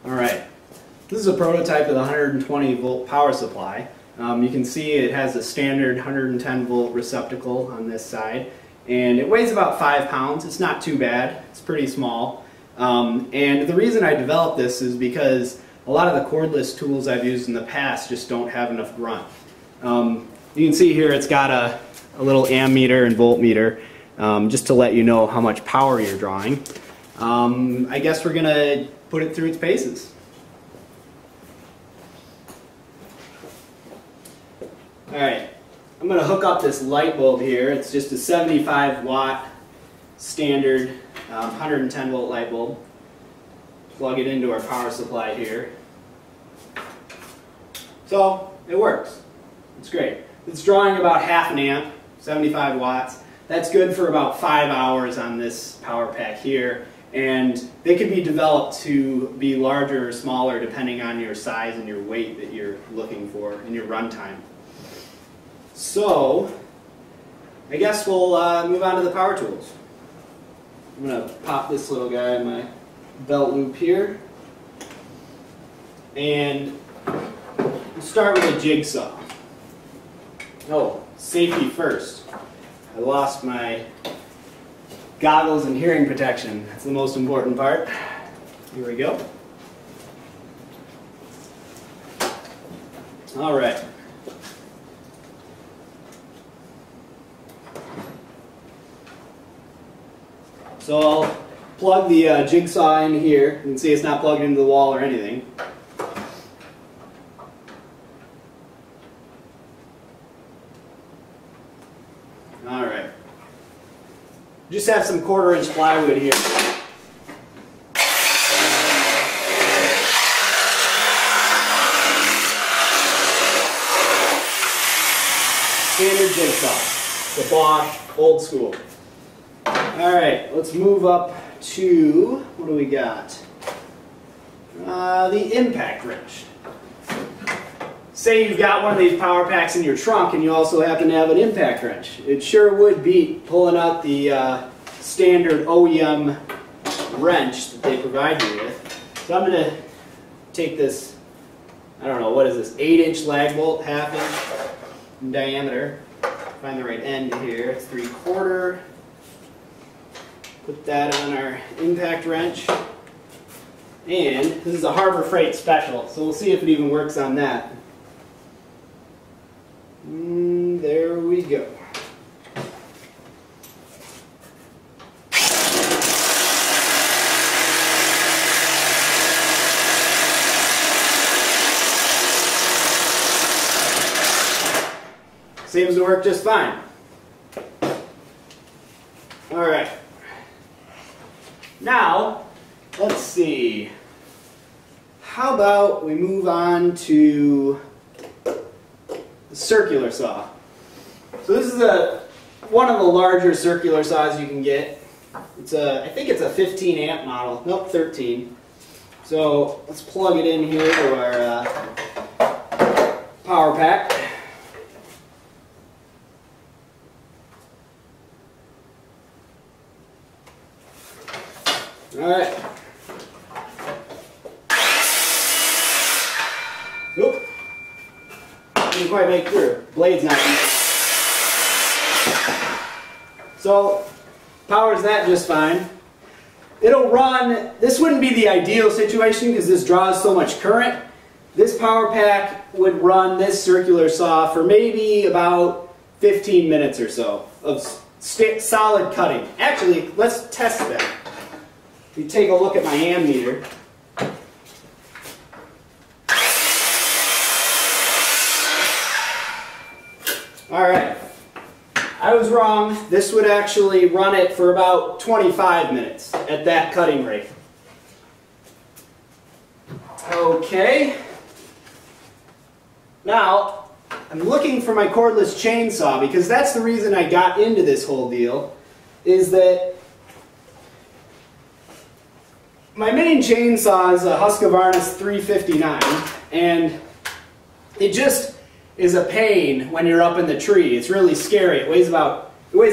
Alright, this is a prototype of the 120 volt power supply. You can see it has a standard 110 volt receptacle on this side, and it weighs about 5 pounds. It's not too bad, it's pretty small. And the reason I developed this is because a lot of the cordless tools I've used in the past just don't have enough grunt. You can see here it's got a little ammeter and voltmeter just to let you know how much power you're drawing. I guess we're going to put it through its paces. Alright, I'm going to hook up this light bulb here. It's just a 75 watt standard 110 volt light bulb. Plug it into our power supply here. So it works. It's great. It's drawing about half an amp, 75 watts. That's good for about 5 hours on this power pack here. And they could be developed to be larger or smaller depending on your size and your weight that you're looking for and your runtime. So I guess we'll move on to the power tools. I'm going to pop this little guy in my belt loop here. And we'll start with a jigsaw. Oh, safety first. I lost my goggles and hearing protection. That's the most important part. Here we go. All right. So I'll plug the jigsaw in here. You can see it's not plugged into the wall or anything. Alright. Just have some 1/4 inch plywood here. Standard jigsaw. The Bosch, old school. Alright, let's move up to, what do we got? The impact wrench. Say you've got one of these power packs in your trunk and you also happen to have an impact wrench. It sure would beat pulling out the standard OEM wrench that they provide you with. So I'm going to take this, I don't know, what is this, 8-inch lag bolt, 1/2 inch in diameter. Find the right end here, it's 3/4. Put that on our impact wrench. And this is a Harbor Freight special, so we'll see if it even works on that. There we go. Seems to work just fine. Alright. Now, let's see. How about we move on to the circular saw. So this is one of the larger circular saws you can get. It's I think it's a 15 amp model. Nope, 13. So let's plug it in here to our power pack. Alright. Oop. Didn't quite make through. Blade's not in. So, powers that just fine. It'll run, this wouldn't be the ideal situation because this draws so much current. This power pack would run this circular saw for maybe about 15 minutes or so of solid cutting. Actually, let's test that. If you take a look at my ammeter, alright, I was wrong. This would actually run it for about 25 minutes at that cutting rate. Okay, now I'm looking for my cordless chainsaw because that's the reason I got into this whole deal, is that my main chainsaw is a Husqvarna 359, and it just is a pain when you're up in the tree. It's really scary. It weighs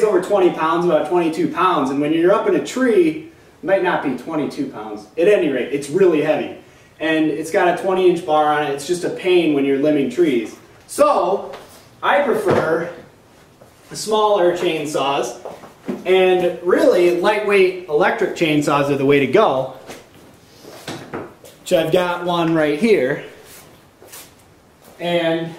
over 20 pounds, about 22 pounds, and when you're up in a tree, it might not be 22 pounds. At any rate, it's really heavy. and it's got a 20-inch bar on it. It's just a pain when you're limbing trees. So I prefer smaller chainsaws, and really lightweight electric chainsaws are the way to go, which I've got one right here. And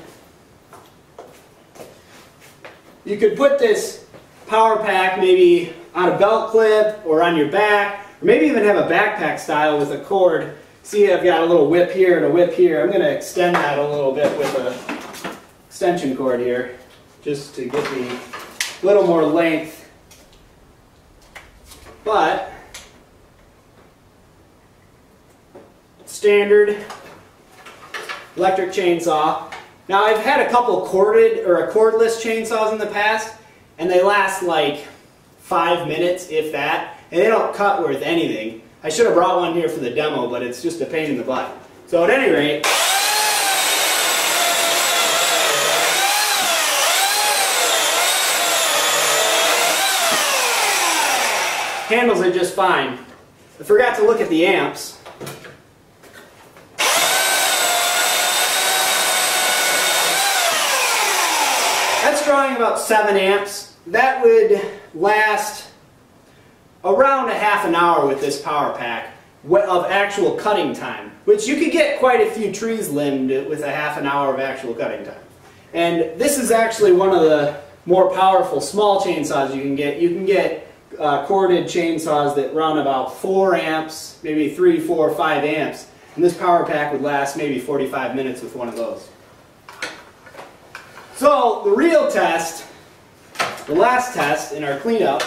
you could put this power pack maybe on a belt clip or on your back, or maybe even have a backpack style with a cord. See, I've got a little whip here and a whip here. I'm going to extend that a little bit with an extension cord here, just to get the little more length. But standard electric chainsaw. Now, I've had a couple corded or cordless chainsaws in the past, and they last like 5 minutes, if that, and they don't cut worth anything. I should have brought one here for the demo, but it's just a pain in the butt. So at any rate, handles it just fine. I forgot to look at the amps. That's drawing about 7 amps. That would last around a half an hour with this power pack of actual cutting time, which you could get quite a few trees limbed with a half an hour of actual cutting time. And this is actually one of the more powerful small chainsaws you can get. You can get corded chainsaws that run about 4 amps, maybe 3, 4, 5 amps, and this power pack would last maybe 45 minutes with one of those. So the real test, the last test in our cleanup,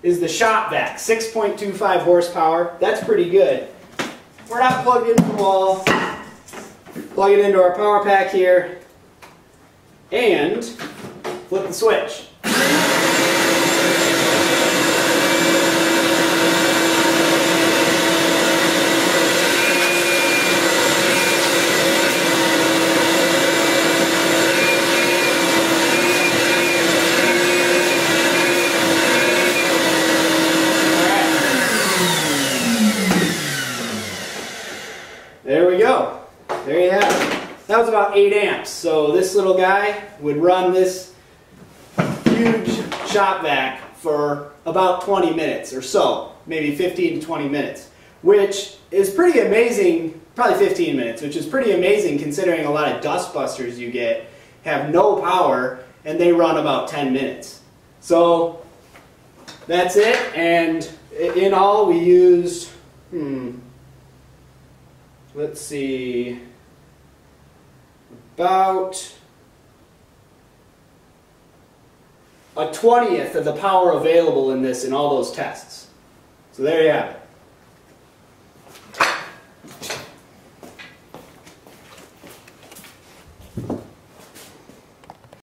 is the shop vac, 6.25 horsepower. That's pretty good. We're not plugged into the wall. Plug it into our power pack here, and flip the switch. There we go. There you have it. That was about 8 amps. So this little guy would run this huge shop vac for about 20 minutes or so, maybe 15 to 20 minutes, which is pretty amazing. Probably 15 minutes, which is pretty amazing considering a lot of dust busters you get have no power and they run about 10 minutes. So that's it. And in all we used, let's see, about a 20th of the power available in this in all those tests. So there you have it.